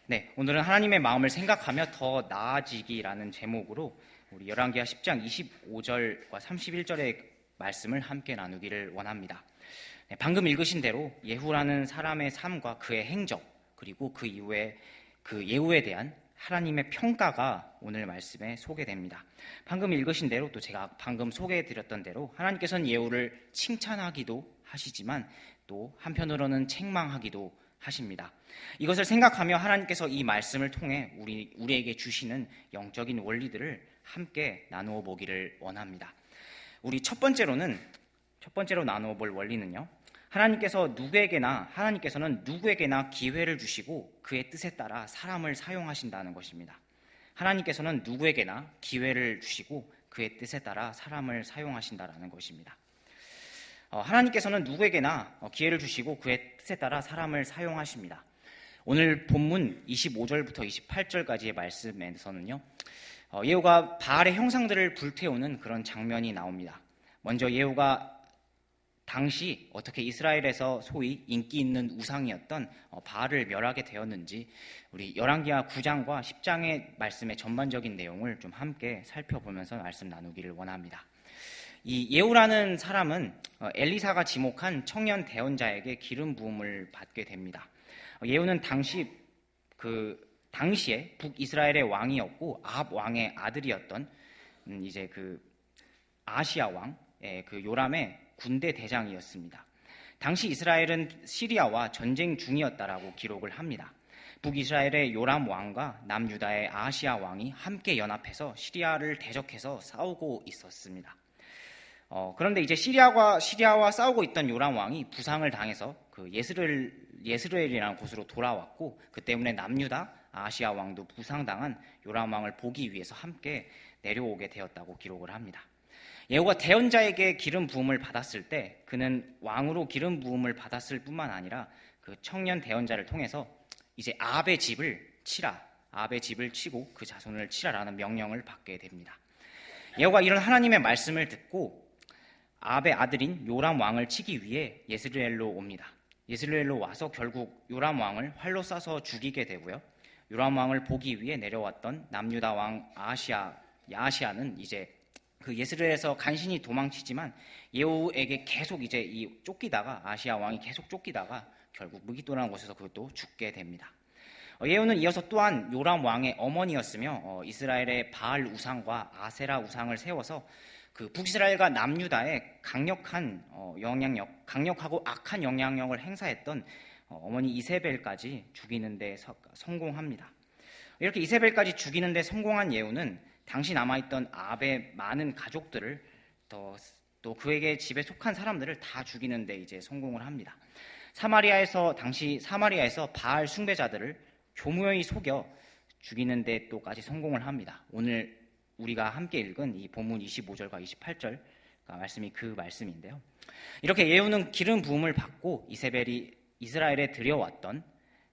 네, 오늘은 하나님의 마음을 생각하며 더 나아지기라는 제목으로 우리 열왕기하 10장 25절과 31절의 말씀을 함께 나누기를 원합니다. 네, 방금 읽으신 대로 예후라는 사람의 삶과 그의 행적, 그리고 그 이후에 그 예후에 대한 하나님의 평가가 오늘 말씀에 소개됩니다. 방금 읽으신 대로, 또 제가 방금 소개해드렸던 대로 하나님께서는 예후를 칭찬하기도 하시지만 또 한편으로는 책망하기도 하십니다. 이것을 생각하며 하나님께서 이 말씀을 통해 우리에게 주시는 영적인 원리들을 함께 나누어 보기를 원합니다. 우리 첫 번째로 나누어 볼 원리는요, 하나님께서는 누구에게나 기회를 주시고 그의 뜻에 따라 사람을 사용하신다는 것입니다. 하나님께서는 누구에게나 기회를 주시고 그의 뜻에 따라 사람을 사용하신다는 것입니다. 하나님께서는 누구에게나 기회를 주시고 그의 뜻에 따라 사람을 사용하십니다. 오늘 본문 25절부터 28절까지의 말씀에서는요, 예후가 바알의 형상들을 불태우는 그런 장면이 나옵니다. 먼저 예후가 당시 어떻게 이스라엘에서 소위 인기 있는 우상이었던 바알을 멸하게 되었는지 우리 열왕기하 9장과 10장의 말씀의 전반적인 내용을 좀 함께 살펴보면서 말씀 나누기를 원합니다. 이 예후라는 사람은 엘리사가 지목한 청년 대언자에게 기름 부음을 받게 됩니다. 예후는 당시에 북이스라엘의 왕이었고 아합 왕의 아들이었던 이제 그 아시아 왕의 그 요람의 군대 대장이었습니다. 당시 이스라엘은 시리아와 전쟁 중이었다라고 기록을 합니다. 북이스라엘의 요람 왕과 남유다의 아시아 왕이 함께 연합해서 시리아를 대적해서 싸우고 있었습니다. 그런데 이제 시리아와 싸우고 있던 요람 왕이 부상을 당해서 그 예스르엘이라는 곳으로 돌아왔고, 그 때문에 남유다 아시아 왕도 부상당한 요람 왕을 보기 위해서 함께 내려오게 되었다고 기록을 합니다. 예후가 대언자에게 기름 부음을 받았을 때 그는 왕으로 기름 부음을 받았을 뿐만 아니라 그 청년 대언자를 통해서 이제 아합의 집을 치고 그 자손을 치라라는 명령을 받게 됩니다. 예후가 이런 하나님의 말씀을 듣고 아합의 아들인 요람 왕을 치기 위해 예스르엘로 옵니다. 예스르엘로 와서 결국 요람 왕을 활로 쏴서 죽이게 되고요. 요람 왕을 보기 위해 내려왔던 남유다 왕 야시아는 이제 그 예스르엘에서 간신히 도망치지만 예후에게 계속 이제 아시아 왕이 계속 쫓기다가 결국 무기또라는 곳에서 그것도 죽게 됩니다. 예후는 이어서 또한 요람 왕의 어머니였으며 이스라엘의 바알 우상과 아세라 우상을 세워서 그 북이스라엘과 남유다에 강력하고 악한 영향력을 행사했던 어머니 이세벨까지 죽이는 데 성공합니다. 이렇게 이세벨까지 죽이는 데 성공한 예후는 당시 남아있던 아합의 많은 가족들을 또 그에게 집에 속한 사람들을 다 죽이는 데 이제 성공을 합니다. 당시 사마리아에서 바알 숭배자들을 교묘히 속여 죽이는 데 또까지 성공을 합니다. 오늘 우리가 함께 읽은 이 본문 25절과 28절 말씀이 그 말씀인데요. 이렇게 예후는 기름 부음을 받고 이세벨이 이스라엘에 들여왔던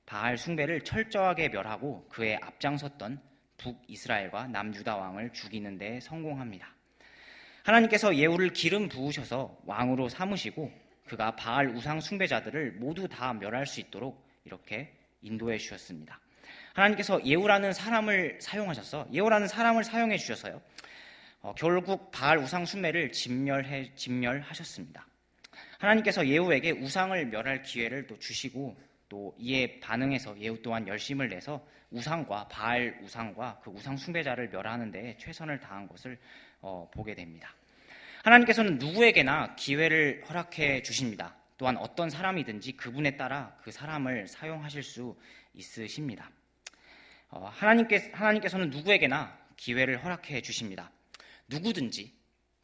바알 숭배를 철저하게 멸하고 그에 앞장섰던 북이스라엘과 남유다 왕을 죽이는 데 성공합니다. 하나님께서 예후를 기름 부으셔서 왕으로 삼으시고 그가 바알 우상 숭배자들을 모두 다 멸할 수 있도록 이렇게 인도해 주셨습니다. 하나님께서 예후라는 사람을 사용해 주셔서요, 결국 바알 우상 숭배를 진멸하셨습니다. 하나님께서 예후에게 우상을 멸할 기회를 또 주시고 또 이에 반응해서 예후 또한 열심을 내서 바알 우상과 그 우상 숭배자를 멸하는 데 최선을 다한 것을 보게 됩니다. 하나님께서는 누구에게나 기회를 허락해 주십니다. 또한 어떤 사람이든지 그분에 따라 그 사람을 사용하실 수 있으십니다. 하나님께서는 누구에게나 기회를 허락해 주십니다. 누구든지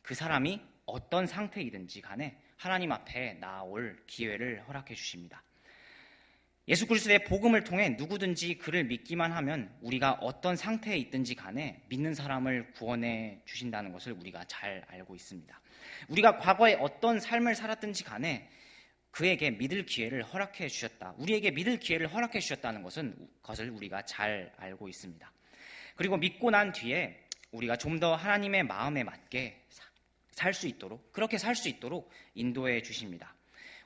그 사람이 어떤 상태이든지 간에 하나님 앞에 나아올 기회를 허락해 주십니다. 예수 그리스도의 복음을 통해 누구든지 그를 믿기만 하면 우리가 어떤 상태에 있든지 간에 믿는 사람을 구원해 주신다는 것을 우리가 잘 알고 있습니다. 우리가 과거에 어떤 삶을 살았든지 간에 그에게 믿을 기회를 허락해 주셨다. 우리에게 믿을 기회를 허락해 주셨다는 것을 우리가 잘 알고 있습니다. 그리고 믿고 난 뒤에 우리가 좀 더 하나님의 마음에 맞게 그렇게 살 수 있도록 인도해 주십니다.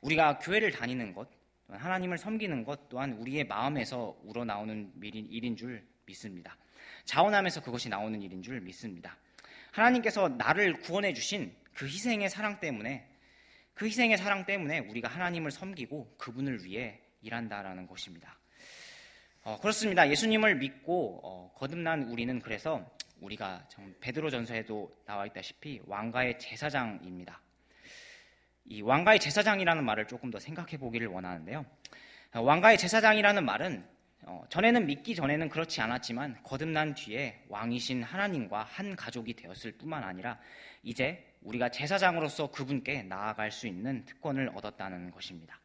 우리가 교회를 다니는 것, 하나님을 섬기는 것 또한 우리의 마음에서 우러나오는 일인 줄 믿습니다. 자원하면서 그것이 나오는 일인 줄 믿습니다. 하나님께서 나를 구원해 주신 그 희생의 사랑 때문에 우리가 하나님을 섬기고 그분을 위해 일한다라는 것입니다. 그렇습니다. 예수님을 믿고 거듭난 우리는 그래서 우리가 베드로전서에도 나와 있다시피 왕가의 제사장입니다. 이 왕가의 제사장이라는 말을 조금 더 생각해 보기를 원하는데요. 왕가의 제사장이라는 말은 전에는 믿기 전에는 그렇지 않았지만 거듭난 뒤에 왕이신 하나님과 한 가족이 되었을 뿐만 아니라 이제 우리가 제사장으로서 그분께 나아갈 수 있는 특권을 얻었다는 것입니다.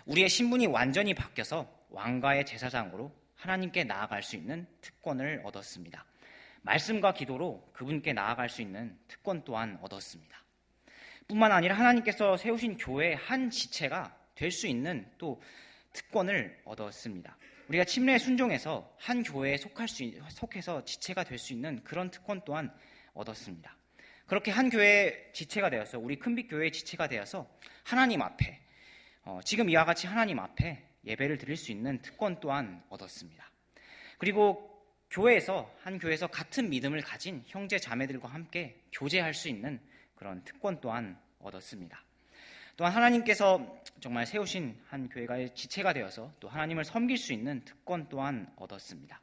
우리의 신분이 완전히 바뀌어서 왕가의 제사장으로 하나님께 나아갈 수 있는 특권을 얻었습니다. 말씀과 기도로 그분께 나아갈 수 있는 특권 또한 얻었습니다. 뿐만 아니라 하나님께서 세우신 교회의 한 지체가 될 수 있는 또 특권을 얻었습니다. 우리가 침례에 순종해서 한 교회에 속해서 지체가 될 수 있는 그런 특권 또한 얻었습니다. 그렇게 한 교회의 지체가 되어서 우리 큰빛 교회의 지체가 되어서 하나님 앞에 지금 이와 같이 하나님 앞에 예배를 드릴 수 있는 특권 또한 얻었습니다. 그리고 한 교회에서 같은 믿음을 가진 형제 자매들과 함께 교제할 수 있는 그런 특권 또한 얻었습니다. 또한 하나님께서 정말 세우신 한 교회가 지체가 되어서 또 하나님을 섬길 수 있는 특권 또한 얻었습니다.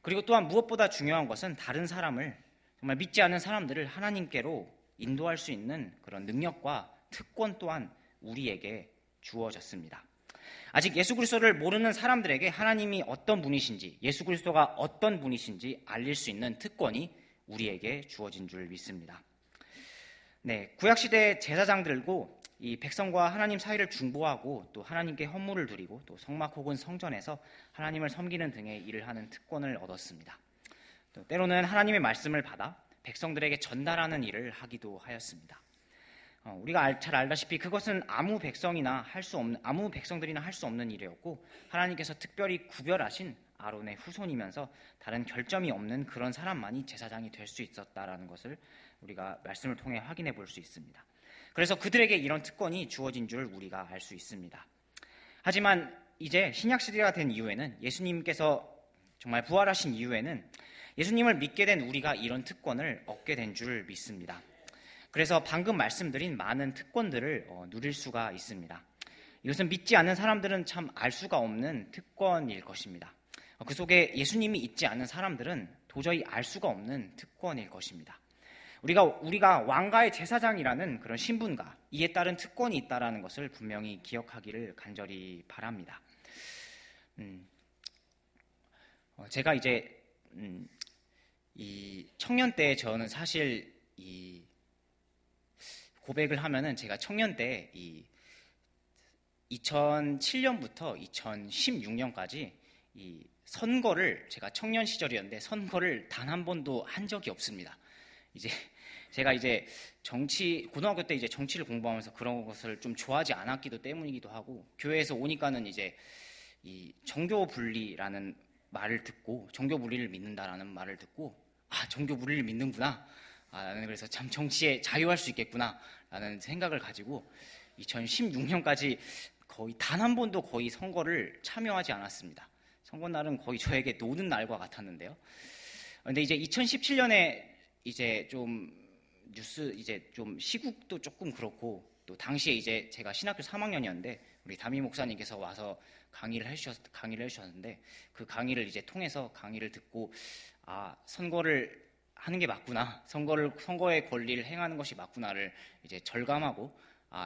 그리고 또한 무엇보다 중요한 것은 다른 사람을 정말 믿지 않는 사람들을 하나님께로 인도할 수 있는 그런 능력과 특권 또한 우리에게 주어졌습니다. 아직 예수 그리스도를 모르는 사람들에게 하나님이 어떤 분이신지, 예수 그리스도가 어떤 분이신지 알릴 수 있는 특권이 우리에게 주어진 줄 믿습니다. 네, 구약시대 제사장들고 이 백성과 하나님 사이를 중보하고 또 하나님께 헌물을 드리고 또 성막 혹은 성전에서 하나님을 섬기는 등의 일을 하는 특권을 얻었습니다. 또 때로는 하나님의 말씀을 받아 백성들에게 전달하는 일을 하기도 하였습니다. 우리가 잘 알다시피 그것은 아무 백성들이나 할 수 없는 일이었고 하나님께서 특별히 구별하신 아론의 후손이면서 다른 결점이 없는 그런 사람만이 제사장이 될 수 있었다라는 것을 우리가 말씀을 통해 확인해 볼 수 있습니다. 그래서 그들에게 이런 특권이 주어진 줄 우리가 알 수 있습니다. 하지만 이제 신약 시대가 된 이후에는 예수님께서 정말 부활하신 이후에는 예수님을 믿게 된 우리가 이런 특권을 얻게 된 줄 믿습니다. 그래서 방금 말씀드린 많은 특권들을 누릴 수가 있습니다. 이것은 믿지 않는 사람들은 참 알 수가 없는 특권일 것입니다. 그 속에 예수님이 있지 않은 사람들은 도저히 알 수가 없는 특권일 것입니다. 우리가 왕가의 제사장이라는 그런 신분과 이에 따른 특권이 있다라는 것을 분명히 기억하기를 간절히 바랍니다. 제가 이제 이 청년 때 저는 사실 이 고백을 하면은 제가 청년 때 이 2007년부터 2016년까지 이 선거를 제가 청년 시절이었는데 선거를 단 한 번도 한 적이 없습니다. 제가 고등학교 때 정치를 공부하면서 그런 것을 좀 좋아하지 않았기도 때문이기도 하고 교회에서 오니까는 이제 이 정교 분리라는 말을 듣고 정교 분리를 믿는다라는 말을 듣고 정교 분리를 믿는구나. 나는 그래서 참 정치에 자유할 수 있겠구나 라는 생각을 가지고 2016년까지 거의 단 한 번도 거의 선거를 참여하지 않았습니다. 선거날은 거의 저에게 노는 날과 같았는데요. 근데 이제 2017년에 이제 좀 시국도 조금 그렇고 또 당시에 이제 제가 신학교 3학년이었는데 우리 담임 목사님께서 와서 강의를 해주셨는데 그 강의를 이제 통해서 강의를 듣고 선거를 하는 게 맞구나. 선거의 권리를 행하는 것이 맞구나를 이제 절감하고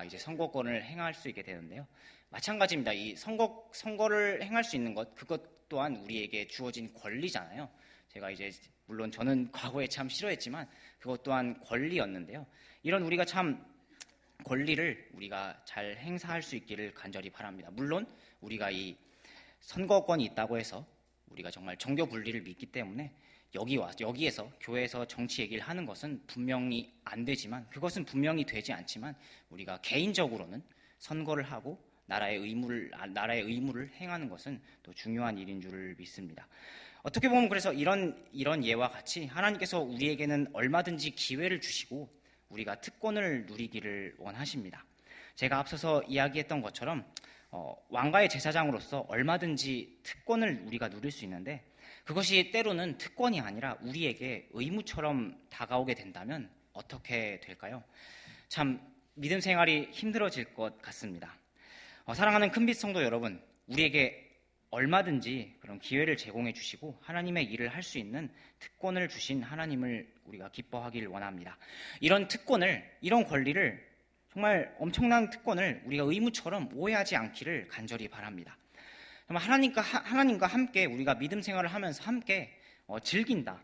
이제 선거권을 행할 수 있게 되는데요. 마찬가지입니다. 이 선거를 행할 수 있는 그것 또한 우리에게 주어진 권리잖아요. 제가 이제 물론 저는 과거에 참 싫어했지만 그것 또한 권리였는데요. 이런 우리가 참 권리를 우리가 잘 행사할 수 있기를 간절히 바랍니다. 물론 우리가 이 선거권이 있다고 해서 우리가 정말 정교 분리를 믿기 때문에 여기에서 교회에서 정치 얘기를 하는 것은 분명히 안 되지만 그것은 분명히 되지 않지만 우리가 개인적으로는 선거를 하고 나라의 의무를 행하는 것은 또 중요한 일인 줄 믿습니다. 어떻게 보면 그래서 이런 예와 같이 하나님께서 우리에게는 얼마든지 기회를 주시고 우리가 특권을 누리기를 원하십니다. 제가 앞서서 이야기했던 것처럼 왕가의 제사장으로서 얼마든지 특권을 우리가 누릴 수 있는데 그것이 때로는 특권이 아니라 우리에게 의무처럼 다가오게 된다면 어떻게 될까요? 참 믿음 생활이 힘들어질 것 같습니다. 사랑하는 큰빛 성도 여러분, 우리에게 얼마든지 그런 기회를 제공해 주시고 하나님의 일을 할 수 있는 특권을 주신 하나님을 우리가 기뻐하기를 원합니다. 이런 특권을, 이런 권리를, 정말 엄청난 특권을 우리가 의무처럼 오해하지 않기를 간절히 바랍니다. 하나님과 함께 우리가 믿음 생활을 하면서 함께 즐긴다,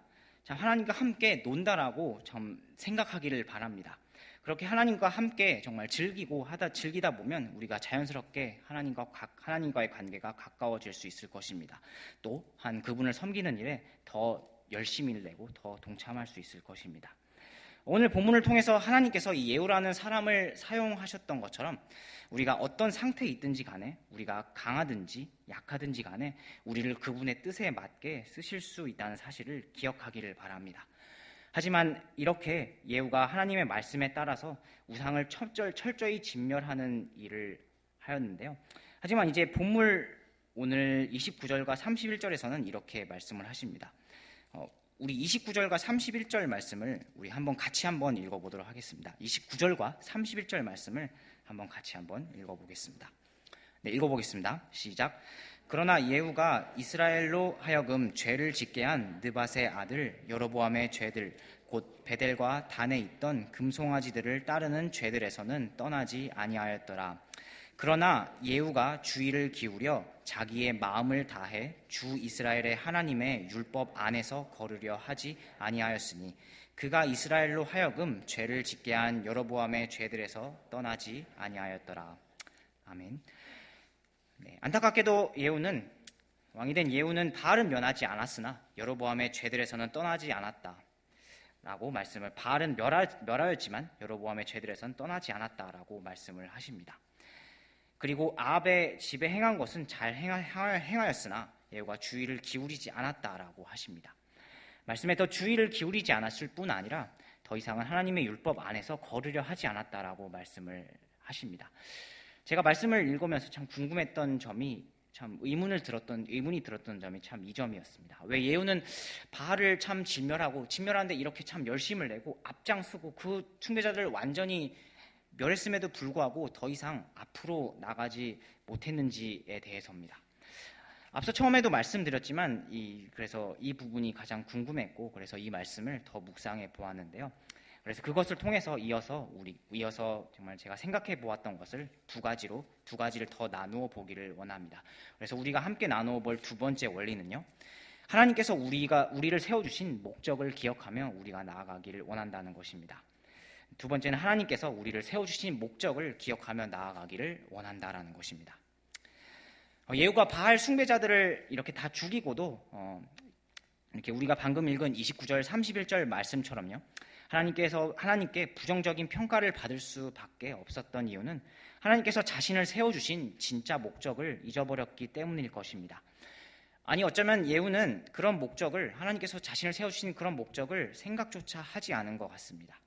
하나님과 함께 논다라고 좀 생각하기를 바랍니다. 그렇게 하나님과 함께 정말 즐기다 보면 우리가 자연스럽게 하나님과의 관계가 가까워질 수 있을 것입니다. 또한 그분을 섬기는 일에 더 열심히 내고 더 동참할 수 있을 것입니다. 오늘 본문을 통해서 하나님께서 이 예후라는 사람을 사용하셨던 것처럼 우리가 어떤 상태에 있든지 간에, 우리가 강하든지 약하든지 간에 우리를 그분의 뜻에 맞게 쓰실 수 있다는 사실을 기억하기를 바랍니다. 하지만 이렇게 예후가 하나님의 말씀에 따라서 우상을 철저히 진멸하는 일을 하였는데요. 하지만 이제 본문 오늘 29절과 31절에서는 이렇게 말씀을 하십니다. 우리 29절과 31절 말씀을 우리 같이 한번 읽어보도록 하겠습니다. 29절과 31절 말씀을 같이 한번 읽어보겠습니다. 네, 읽어보겠습니다. 시작. 그러나 예후가 이스라엘로 하여금 죄를 짓게 한 느밧의 아들 여로보암의 죄들 곧 베델과 단에 있던 금송아지들을 따르는 죄들에서는 떠나지 아니하였더라. 그러나 예후가 주의를 기울여 자기의 마음을 다해 주 이스라엘의 하나님의 율법 안에서 걸으려 하지 아니하였으니 그가 이스라엘로 하여금 죄를 짓게 한 여로보암의 죄들에서 떠나지 아니하였더라. 아멘. 네, 안타깝게도 왕이 된 예후는 바알은 면하지 않았으나 여로보암의 죄들에서는 떠나지 않았다라고 말씀을, 바알은 멸하였지만 여로보암의 죄들에서는 떠나지 않았다라고 말씀을 하십니다. 그리고 아합의 집에 행한 것은 잘 행하였으나 예후가 주의를 기울이지 않았다라고 하십니다. 말씀에 더 주의를 기울이지 않았을 뿐 아니라 더 이상은 하나님의 율법 안에서 걸으려 하지 않았다라고 말씀을 하십니다. 제가 말씀을 읽으면서 참 궁금했던 점이, 참 의문이 들었던 점이 참 이 점이었습니다. 왜 예후는 바알을 참 진멸하는데 이렇게 참 열심을 내고 앞장서고 그 숭배자들을 완전히 멸했음에도 불구하고 더 이상 앞으로 나가지 못했는지에 대해서입니다. 앞서 처음에도 말씀드렸지만 그래서 이 부분이 가장 궁금했고 그래서 이 말씀을 더 묵상해 보았는데요. 그래서 그것을 통해서 이어서 정말 제가 생각해 보았던 것을 두 가지를 더 나누어 보기를 원합니다. 그래서 우리가 함께 나누어 볼 두 번째 원리는요. 하나님께서 우리를 세워주신 목적을 기억하며 우리가 나아가기를 원한다는 것입니다. 두 번째는 하나님께서 우리를 세워주신 목적을 기억하며 나아가기를 원한다라는 것입니다. 예후가 바알 숭배자들을 이렇게 다 죽이고도 이렇게 우리가 방금 읽은 29절 31절 말씀처럼요. 하나님께 부정적인 평가를 받을 수밖에 없었던 이유는 하나님께서 자신을 세워주신 진짜 목적을 잊어버렸기 때문일 것입니다. 아니 어쩌면 예후는 하나님께서 자신을 세워주신 그런 목적을 생각조차 하지 않은 것 같습니다.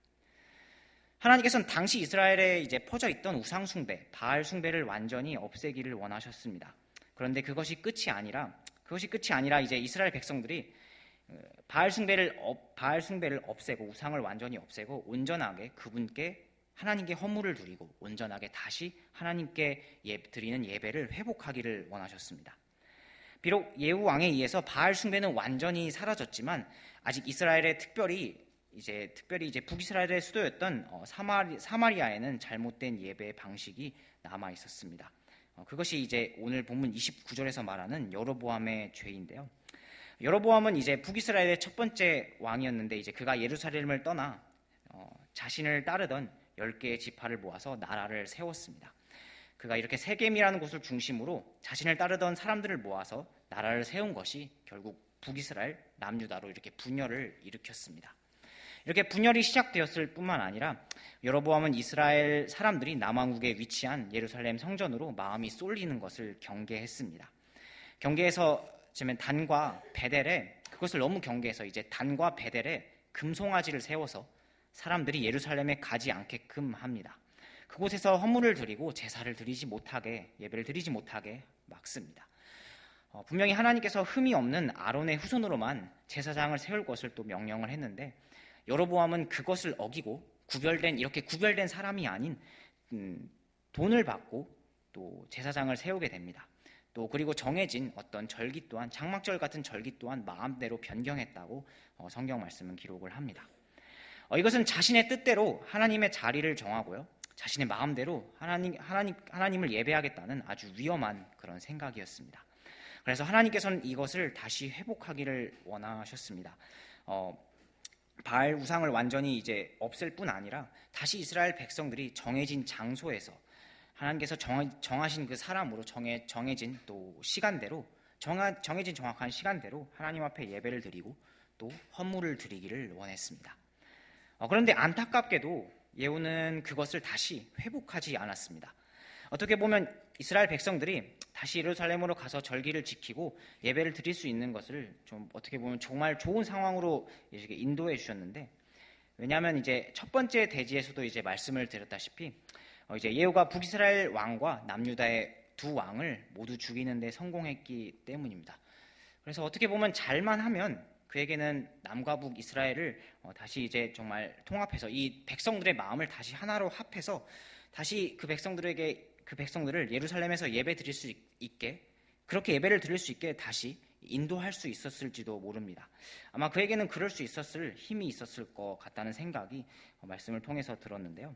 하나님께서는 당시 이스라엘에 이제 퍼져 있던 우상 숭배, 바알 숭배를 완전히 없애기를 원하셨습니다. 그런데 그것이 끝이 아니라 이제 이스라엘 백성들이 바알 숭배를 없애고 우상을 완전히 없애고 온전하게 하나님께 허물을 드리고 온전하게 다시 하나님께 드리는 예배를 회복하기를 원하셨습니다. 비록 예후 왕에 의해서 바알 숭배는 완전히 사라졌지만 아직 이스라엘에 특별히 이제 북이스라엘의 수도였던 사마리아에는 잘못된 예배 방식이 남아 있었습니다. 그것이 이제 오늘 본문 29절에서 말하는 여로보암의 죄인데요. 여로보암은 이제 북이스라엘의 첫 번째 왕이었는데 이제 그가 예루살렘을 떠나 자신을 따르던 10개의 지파를 모아서 나라를 세웠습니다. 그가 이렇게 세겜이라는 곳을 중심으로 자신을 따르던 사람들을 모아서 나라를 세운 것이 결국 북이스라엘 남유다로 이렇게 분열을 일으켰습니다. 이렇게 분열이 시작되었을 뿐만 아니라 여로보암은 이스라엘 사람들이 남왕국에 위치한 예루살렘 성전으로 마음이 쏠리는 것을 경계했습니다. 경계해서 단과 베델에 그것을 너무 경계해서 이제 단과 베델에 금송아지를 세워서 사람들이 예루살렘에 가지 않게끔 합니다. 그곳에서 헌물을 드리고 제사를 드리지 못하게, 예배를 드리지 못하게 막습니다. 분명히 하나님께서 흠이 없는 아론의 후손으로만 제사장을 세울 것을 또 명령을 했는데, 여로보암은 그것을 어기고 이렇게 구별된 사람이 아닌 돈을 받고 또 제사장을 세우게 됩니다. 또 그리고 정해진 어떤 절기 또한, 장막절 같은 절기 또한 마음대로 변경했다고 성경 말씀은 기록을 합니다. 이것은 자신의 뜻대로 하나님의 자리를 정하고요, 자신의 마음대로 하나님을 예배하겠다는 아주 위험한 그런 생각이었습니다. 그래서 하나님께서는 이것을 다시 회복하기를 원하셨습니다. 바알 우상을 완전히 이제 없앨 뿐 아니라 다시 이스라엘 백성들이 정해진 장소에서 하나님께서 정하신 그 사람으로 정해진 또 시간대로, 정해진 정확한 시간대로 하나님 앞에 예배를 드리고 또 헌물을 드리기를 원했습니다. 그런데 안타깝게도 예후는 그것을 다시 회복하지 않았습니다. 어떻게 보면 이스라엘 백성들이 다시 예루살렘으로 가서 절기를 지키고 예배를 드릴 수 있는 것을 좀 어떻게 보면 정말 좋은 상황으로 이렇게 인도해 주셨는데, 왜냐하면 이제 첫 번째 대지에서도 이제 말씀을 드렸다시피 이제 예후가 북이스라엘 왕과 남유다의 두 왕을 모두 죽이는 데 성공했기 때문입니다. 그래서 어떻게 보면 잘만 하면 그에게는 남과 북 이스라엘을 다시 이제 정말 통합해서 이 백성들의 마음을 다시 하나로 합해서 다시 그 백성들을 예루살렘에서 예배 드릴 수 있게, 그렇게 예배를 드릴 수 있게 다시 인도할 수 있었을지도 모릅니다. 아마 그에게는 그럴 수 있었을 힘이 있었을 것 같다는 생각이 말씀을 통해서 들었는데요.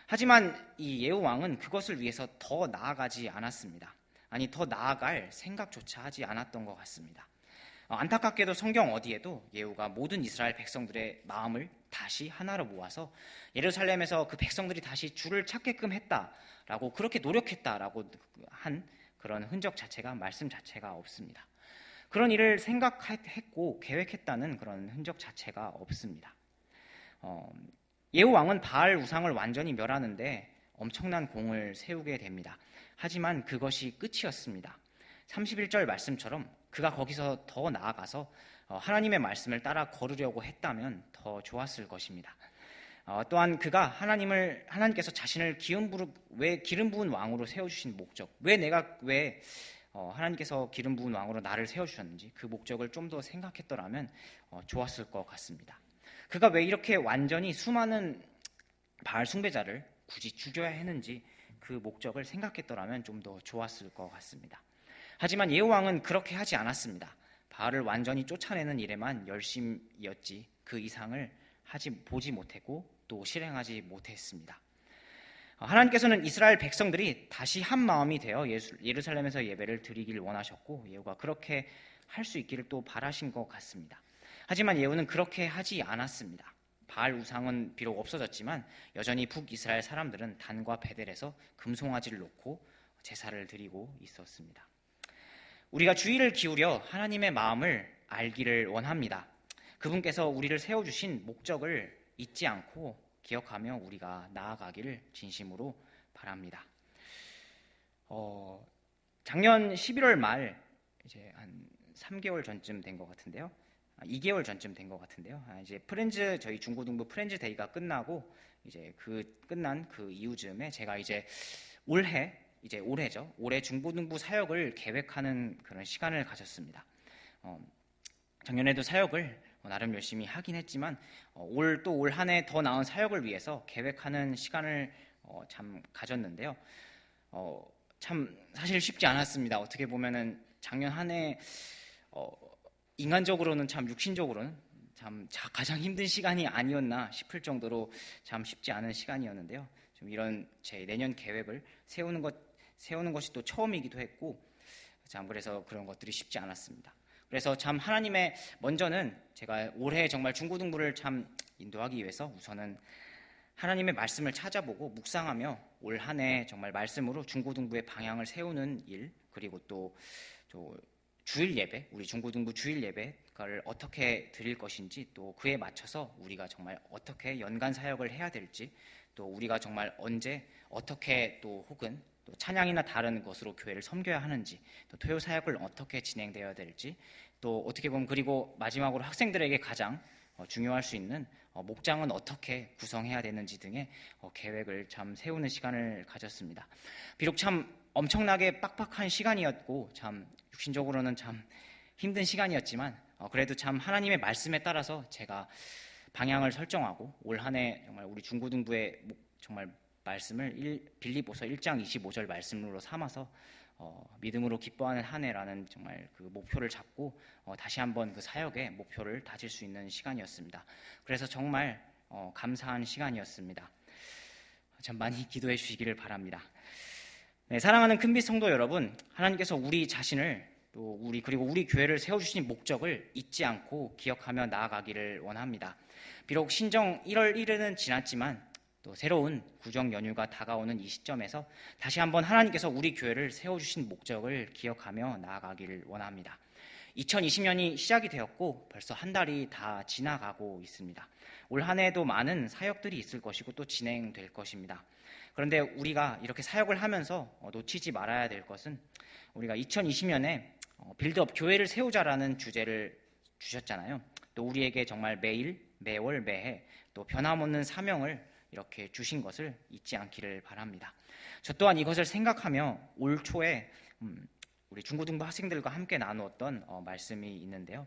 하지만 이 예후 왕은 그것을 위해서 더 나아가지 않았습니다. 아니, 더 나아갈 생각조차 하지 않았던 것 같습니다. 안타깝게도 성경 어디에도 예후가 모든 이스라엘 백성들의 마음을 다시 하나로 모아서 예루살렘에서 그 백성들이 다시 주를 찾게끔 했다라고, 그렇게 노력했다라고 한 그런 흔적 자체가, 말씀 자체가 없습니다. 그런 일을 생각했고 계획했다는 그런 흔적 자체가 없습니다. 예후 왕은 바알 우상을 완전히 멸하는데 엄청난 공을 세우게 됩니다. 하지만 그것이 끝이었습니다. 31절 말씀처럼 그가 거기서 더 나아가서 하나님의 말씀을 따라 걸으려고 했다면 더 좋았을 것입니다. 또한 그가 하나님께서 자신을 기름 부은 왕으로 세워주신 목적, 왜 하나님께서 기름 부은 왕으로 나를 세워주셨는지 그 목적을 좀 더 생각했더라면 좋았을 것 같습니다. 그가 왜 이렇게 완전히 수많은 바알 숭배자를 굳이 죽여야 했는지 그 목적을 생각했더라면 좀 더 좋았을 것 같습니다. 하지만 예후 왕은 그렇게 하지 않았습니다. 바알을 완전히 쫓아내는 일에만 열심이었지 그 이상을 보지 못했고 또 실행하지 못했습니다. 하나님께서는 이스라엘 백성들이 다시 한 마음이 되어 예루살렘에서 예배를 드리길 원하셨고 예후가 그렇게 할 수 있기를 또 바라신 것 같습니다. 하지만 예후는 그렇게 하지 않았습니다. 바알 우상은 비록 없어졌지만 여전히 북이스라엘 사람들은 단과 베델에서 금송아지를 놓고 제사를 드리고 있었습니다. 우리가 주의를 기울여 하나님의 마음을 알기를 원합니다. 그분께서 우리를 세워주신 목적을 잊지 않고 기억하며 우리가 나아가기를 진심으로 바랍니다. 작년 11월 말 이제 한 3개월 전쯤 된 것 같은데요. 2개월 전쯤 된 것 같은데요. 이제 저희 중고등부 프렌즈 데이가 끝나고 이제 끝난 그 이후쯤에 제가 이제 올해 중고등부 사역을 계획하는 그런 시간을 가졌습니다. 작년에도 사역을 나름 열심히 하긴 했지만 올 한 해 더 나은 사역을 위해서 계획하는 시간을 참 가졌는데요. 참 사실 쉽지 않았습니다. 어떻게 보면은 작년 한 해 인간적으로는 참 육신적으로는 참 가장 힘든 시간이 아니었나 싶을 정도로 참 쉽지 않은 시간이었는데요. 좀 이런 제 내년 계획을 세우는 것이 또 처음이기도 했고 참 그래서 그런 것들이 쉽지 않았습니다. 그래서 참 먼저는 제가 올해 정말 중고등부를 참 인도하기 위해서 우선은 하나님의 말씀을 찾아보고 묵상하며 올 한 해 정말 말씀으로 중고등부의 방향을 세우는 일, 그리고 또 주일 예배, 우리 중고등부 주일 예배를 어떻게 드릴 것인지, 또 그에 맞춰서 우리가 정말 어떻게 연간 사역을 해야 될지, 또 우리가 정말 언제 어떻게 또 혹은 또 찬양이나 다른 것으로 교회를 섬겨야 하는지, 또 토요 사역을 어떻게 진행되어야 될지, 또 어떻게 보면 그리고 마지막으로 학생들에게 가장 중요할 수 있는 목장은 어떻게 구성해야 되는지 등의 계획을 참 세우는 시간을 가졌습니다. 비록 참 엄청나게 빡빡한 시간이었고 참 육신적으로는 참 힘든 시간이었지만 그래도 참 하나님의 말씀에 따라서 제가 방향을 설정하고 올 한 해 정말 우리 중고등부의 정말 말씀을 빌립보서 1장 25절 말씀으로 삼아서 믿음으로 기뻐하는 한 해라는 정말 그 목표를 잡고 다시 한번 그 사역의 목표를 다질 수 있는 시간이었습니다. 그래서 정말 감사한 시간이었습니다. 참 많이 기도해 주시기를 바랍니다. 네, 사랑하는 큰빛 성도 여러분, 하나님께서 우리 자신을 또 그리고 우리 교회를 세워주신 목적을 잊지 않고 기억하며 나아가기를 원합니다. 비록 신정 1월 1일은 지났지만 또 새로운 구정 연휴가 다가오는 이 시점에서 다시 한번 하나님께서 우리 교회를 세워주신 목적을 기억하며 나아가기를 원합니다. 2020년이 시작이 되었고 벌써 한 달이 다 지나가고 있습니다. 올 한 해에도 많은 사역들이 있을 것이고 또 진행될 것입니다. 그런데 우리가 이렇게 사역을 하면서 놓치지 말아야 될 것은 우리가 2020년에 빌드업 교회를 세우자라는 주제를 주셨잖아요. 또 우리에게 정말 매일, 매월, 매해 또 변함없는 사명을 이렇게 주신 것을 잊지 않기를 바랍니다. 저 또한 이것을 생각하며 올 초에 우리 중고등부 학생들과 함께 나누었던 말씀이 있는데요.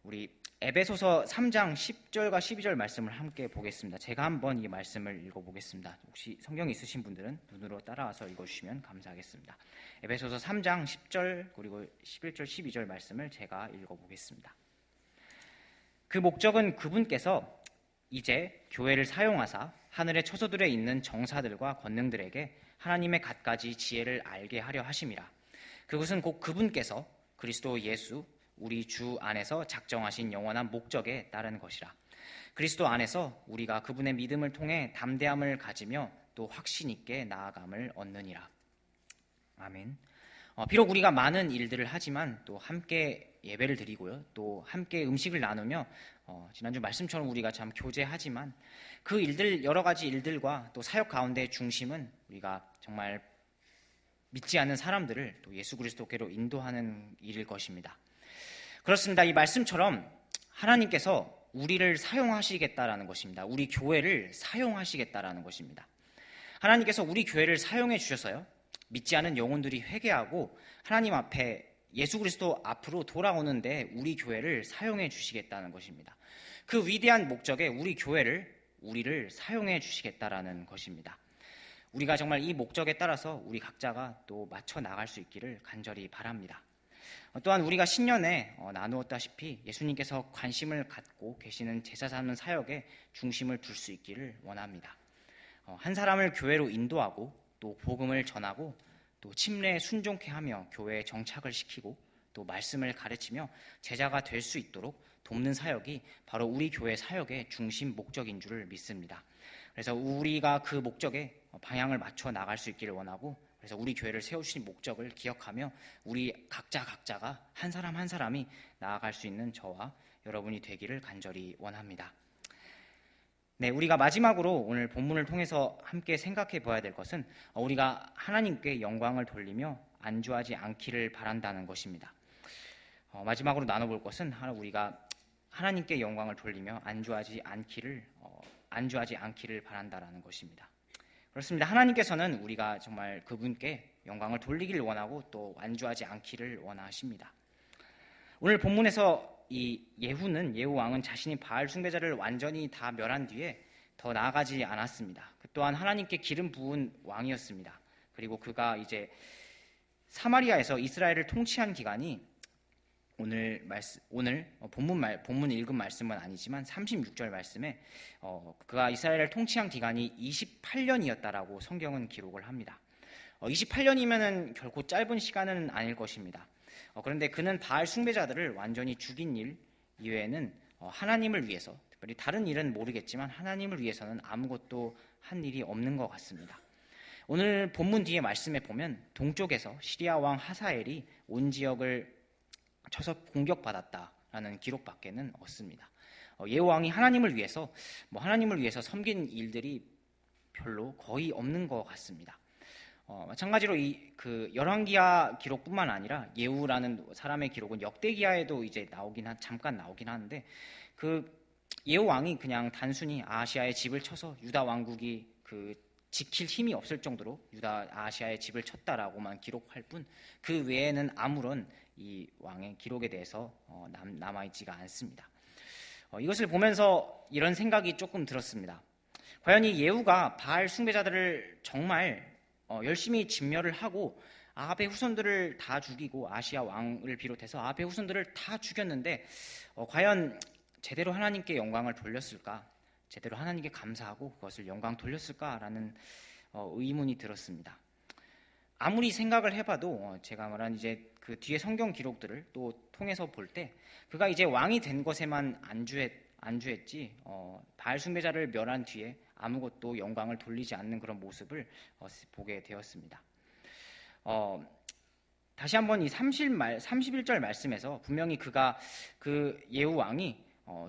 우리 에베소서 3장 10절과 12절 말씀을 함께 보겠습니다. 제가 한번 이 말씀을 읽어보겠습니다. 혹시 성경이 있으신 분들은 눈으로 따라와서 읽어주시면 감사하겠습니다. 에베소서 3장 10절 그리고 11절 12절 말씀을 제가 읽어보겠습니다. 그 목적은 그분께서 이제 교회를 사용하사 하늘의 처소들에 있는 정사들과 권능들에게 하나님의 갖가지 지혜를 알게 하려 하심이라. 그것은 곧 그분께서 그리스도 예수 우리 주 안에서 작정하신 영원한 목적에 따른 것이라. 그리스도 안에서 우리가 그분의 믿음을 통해 담대함을 가지며 또 확신 있게 나아감을 얻느니라. 아멘. 비록 우리가 많은 일들을 하지만 또 함께 예배를 드리고요. 또 함께 음식을 나누며 지난주 말씀처럼 우리가 참 교제하지만 그 일들 여러 가지 일들과 또 사역 가운데의 중심은 우리가 정말 믿지 않는 사람들을 또 예수 그리스도께로 인도하는 일일 것입니다. 그렇습니다. 이 말씀처럼 하나님께서 우리를 사용하시겠다라는 것입니다. 우리 교회를 사용하시겠다라는 것입니다. 하나님께서 우리 교회를 사용해 주셔서요. 믿지 않은 영혼들이 회개하고 하나님 앞에 예수 그리스도 앞으로 돌아오는데 우리 교회를 사용해 주시겠다는 것입니다. 그 위대한 목적에 우리를 사용해 주시겠다라는 것입니다. 우리가 정말 이 목적에 따라서 우리 각자가 또 맞춰 나갈 수 있기를 간절히 바랍니다. 또한 우리가 신년에 나누었다시피 예수님께서 관심을 갖고 계시는 제자 삼는 사역에 중심을 둘 수 있기를 원합니다. 한 사람을 교회로 인도하고 또 복음을 전하고 또 침례에 순종케 하며 교회에 정착을 시키고 또 말씀을 가르치며 제자가 될 수 있도록 돕는 사역이 바로 우리 교회 사역의 중심 목적인 줄을 믿습니다. 그래서 우리가 그 목적에 방향을 맞춰 나갈 수 있기를 원하고 그래서 우리 교회를 세우신 목적을 기억하며 우리 각자가 한 사람 한 사람이 나아갈 수 있는 저와 여러분이 되기를 간절히 원합니다. 네, 우리가 마지막으로 오늘 본문을 통해서 함께 생각해 봐야 될 것은 우리가 하나님께 영광을 돌리며 안주하지 않기를 바란다는 것입니다. 마지막으로 나눠볼 것은 우리가 하나님께 영광을 돌리며 안주하지 않기를 바란다라는 것입니다. 그렇습니다. 하나님께서는 우리가 정말 그분께 영광을 돌리기를 원하고 또 안주하지 않기를 원하십니다. 오늘 본문에서 이 예후 왕은 자신이 바알 숭배자를 완전히 다 멸한 뒤에 더 나아가지 않았습니다. 그 또한 하나님께 기름 부은 왕이었습니다. 그리고 그가 이제 사마리아에서 이스라엘을 통치한 기간이 오늘 본문 읽은 말씀은 아니지만 36절 말씀에 그가 이스라엘을 통치한 기간이 28년이었다라고 성경은 기록을 합니다. 28년이면은 결코 짧은 시간은 아닐 것입니다. 그런데 그는 바알 숭배자들을 완전히 죽인 일 이외에는 하나님을 위해서 특별히 다른 일은 모르겠지만 하나님을 위해서는 아무것도 한 일이 없는 것 같습니다. 오늘 본문 뒤에 말씀에 보면 동쪽에서 시리아 왕 하사엘이 온 지역을 쳐서 공격받았다라는 기록밖에는 없습니다. 예후 왕이 하나님을 위해서 섬긴 일들이 별로 거의 없는 것 같습니다. 마찬가지로 그 열왕기하 기록뿐만 아니라 예후라는 사람의 기록은 역대기하에도 이제 잠깐 나오긴 하는데 그 예후 왕이 그냥 단순히 아시아의 집을 쳐서 유다 왕국이 지킬 힘이 없을 정도로 유다 아시아의 집을 쳤다라고만 기록할 뿐 그 외에는 아무런 이 왕의 기록에 대해서 남아있지가 않습니다. 이것을 보면서 이런 생각이 조금 들었습니다. 과연 이 예후가 바알 숭배자들을 정말 열심히 진멸을 하고 아합의 후손들을 다 죽이고 아시아 왕을 비롯해서 아합의 후손들을 다 죽였는데 과연 제대로 하나님께 영광을 돌렸을까? 제대로 하나님께 감사하고 그것을 영광 돌렸을까라는 의문이 들었습니다. 아무리 생각을 해봐도 제가 말한 이제 그 뒤에 성경 기록들을 또 통해서 볼 때 그가 이제 왕이 된 것에만 안주했지 바알 숭배자를 멸한 뒤에 아무것도 영광을 돌리지 않는 그런 모습을 보게 되었습니다. 다시 한번 이 31절 말씀에서 분명히 그가 그 예후 왕이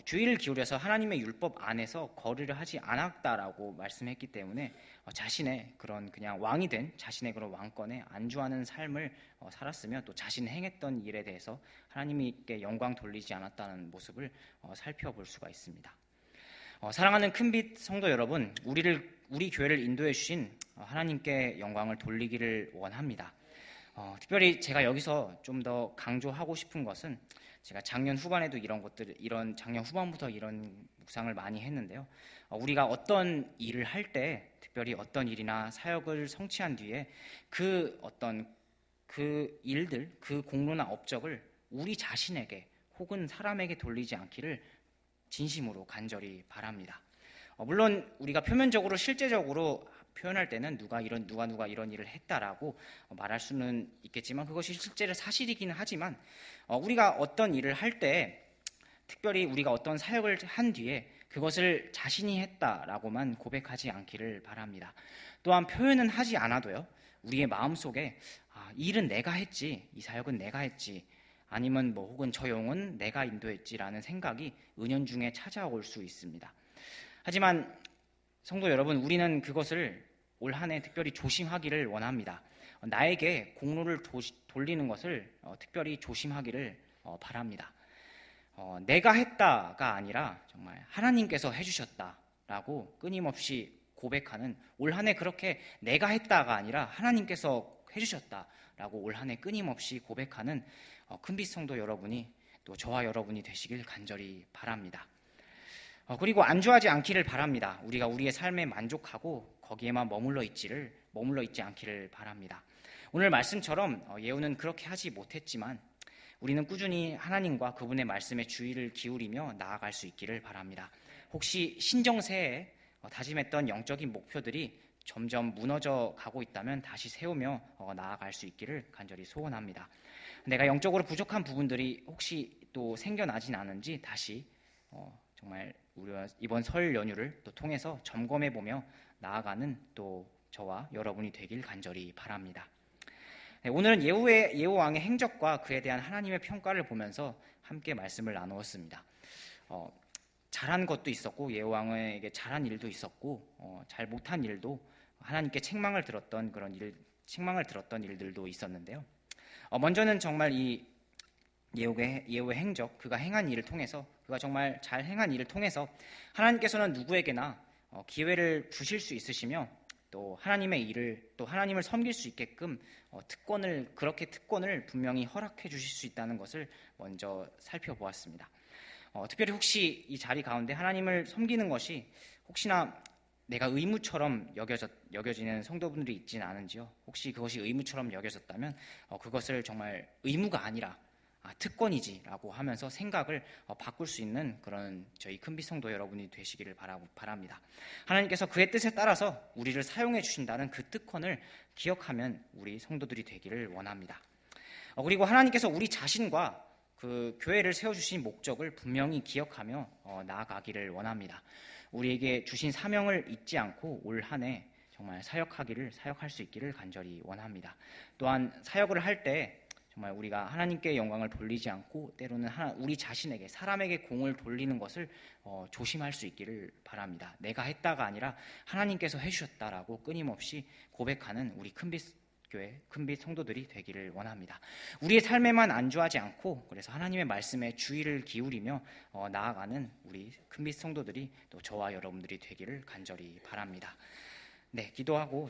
주의를 기울여서 하나님의 율법 안에서 거리를 하지 않았다라고 말씀했기 때문에 자신의 그런 그냥 왕이 된 자신의 그런 왕권에 안주하는 삶을 살았으며 또 자신이 행했던 일에 대해서 하나님께 영광 돌리지 않았다는 모습을 살펴볼 수가 있습니다. 사랑하는 큰빛 성도 여러분, 우리 교회를 인도해 주신 하나님께 영광을 돌리기를 원합니다. 특별히 제가 여기서 좀 더 강조하고 싶은 것은 제가 작년 후반에도 작년 후반부터 이런 묵상을 많이 했는데요. 우리가 어떤 일을 할 때, 특별히 어떤 일이나 사역을 성취한 뒤에 그 일들, 그 공로나 업적을 우리 자신에게 혹은 사람에게 돌리지 않기를 진심으로 간절히 바랍니다. 물론 우리가 표면적으로 실제적으로 표현할 때는 누가 이런 일을 했다라고 말할 수는 있겠지만 그것이 실제로 사실이기는 하지만 우리가 어떤 일을 할 때 특별히 우리가 어떤 사역을 한 뒤에 그것을 자신이 했다라고만 고백하지 않기를 바랍니다. 또한 표현은 하지 않아도요. 우리의 마음속에 이 일은 내가 했지, 이 사역은 내가 했지, 아니면 혹은 저 영은 내가 인도했지라는 생각이 은연중에 찾아올 수 있습니다. 하지만 성도 여러분, 우리는 그것을 올 한 해 특별히 조심하기를 원합니다. 나에게 공로를 돌리는 것을 특별히 조심하기를 바랍니다. 내가 했다가 아니라 정말 하나님께서 해주셨다라고 끊임없이 고백하는 올 한 해 그렇게 내가 했다가 아니라 하나님께서 해주셨다라고 올 한 해 끊임없이 고백하는 큰빛 성도 여러분이 또 저와 여러분이 되시길 간절히 바랍니다. 그리고 안주하지 않기를 바랍니다. 우리가 우리의 삶에 만족하고 거기에만 머물러 있지 않기를 바랍니다. 오늘 말씀처럼 예후는 그렇게 하지 못했지만 우리는 꾸준히 하나님과 그분의 말씀에 주의를 기울이며 나아갈 수 있기를 바랍니다. 혹시 신정새에 다짐했던 영적인 목표들이 점점 무너져 가고 있다면 다시 세우며 나아갈 수 있기를 간절히 소원합니다. 내가 영적으로 부족한 부분들이 혹시 또 생겨나진 않은지 다시 정말 우리가 이번 설 연휴를 또 통해서 점검해보며 나아가는 또 저와 여러분이 되길 간절히 바랍니다. 오늘은 예후 왕의 행적과 그에 대한 하나님의 평가를 보면서 함께 말씀을 나누었습니다. 잘한 것도 있었고 예후 왕에게 잘한 일도 있었고 잘 못한 일도 하나님께 책망을 들었던 일들도 있었는데요. 먼저는 정말 이 예후의 행적, 그가 행한 일을 통해서 그가 정말 잘 행한 일을 통해서 하나님께서는 누구에게나 기회를 주실 수 있으시며 또 하나님의 일을 또 하나님을 섬길 수 있게끔 특권을 분명히 허락해 주실 수 있다는 것을 먼저 살펴보았습니다. 특별히 혹시 이 자리 가운데 하나님을 섬기는 것이 혹시나 내가 의무처럼 여겨지는 성도분들이 있지는 않은지요? 혹시 그것이 의무처럼 여겨졌다면 그것을 정말 의무가 아니라 특권이지라고 하면서 생각을 바꿀 수 있는 그런 저희 큰빛 성도 여러분이 되시기를 바랍니다. 하나님께서 그의 뜻에 따라서 우리를 사용해 주신다는 그 특권을 기억하면 우리 성도들이 되기를 원합니다. 그리고 하나님께서 우리 자신과 그 교회를 세워주신 목적을 분명히 기억하며 나아가기를 원합니다. 우리에게 주신 사명을 잊지 않고 올 한 해 정말 사역할 수 있기를 간절히 원합니다. 또한 사역을 할 때 정말 우리가 하나님께 영광을 돌리지 않고 때로는 우리 자신에게 사람에게 공을 돌리는 것을 조심할 수 있기를 바랍니다. 내가 했다가 아니라 하나님께서 해주셨다라고 끊임없이 고백하는 우리 큰빛 교회 큰빛 성도들이 되기를 원합니다. 우리의 삶에만 안주하지 않고 그래서 하나님의 말씀에 주의를 기울이며 나아가는 우리 큰빛 성도들이 또 저와 여러분들이 되기를 간절히 바랍니다. 네, 기도하고